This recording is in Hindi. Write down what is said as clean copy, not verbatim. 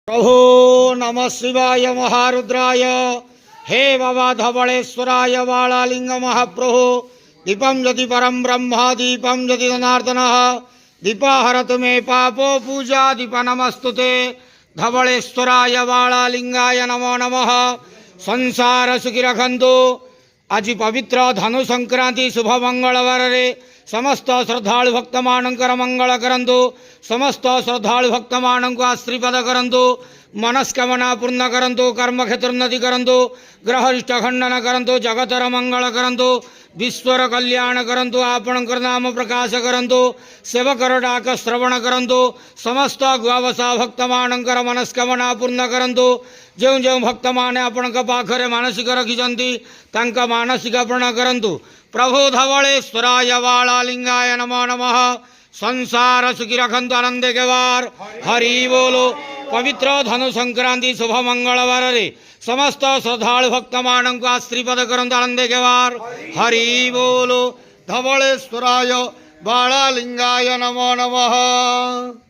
प्रभो नमः शिवाय महारुद्राय हे बाबा धवलेश्वराय बालालिंग महाप्रभो दीपं यदि परम ब्रह्म दीपं यदि जनार्दन दीपाहरतु मे पापो पूजा दीप नमस्तुते धवलेश्वराय बालालिंगाय नमो नमः। संसार सुखी रखंतु। आज पवित्र धनु संक्रांति शुभ मंगलवार रे समस्त श्रद्धालु भक्त मानकर मंगल करंतु। समस्त श्रद्धालु भक्त मान को आशीर्वाद करंतु। मनस्कामना पूर्ण करंतु। कर्म क्षेत्र उन्नति करंतु। ग्रह इष्ट खंडन करंतु। जगतर मंगल करंतु। विश्वर कल्याण करंतु। आपणकर नाम प्रकाश करंतु। सेवकर डाक श्रवण करंतु। समस्त गुआवसा भक्त मानकर मनस्कामना पूर्ण करंतु। जो जो भक्त माने आपण पाखरे मानसिक रखिंट तांका मानसिक पूर्ण करंतु। प्रभु धवलेश्वराय बालालिंगाय नमो नमः। संसार सुखी रखंतु आनंद के वार हरि बोलो। पवित्र धनु संक्रांति शुभ मंगलवार रे समस्त श्रद्धालु भक्त मान को आशीर्वाद करंतु आनंद के वार हरि बोलो। धवलेश्वराय बालालिंगाय नमो नमः।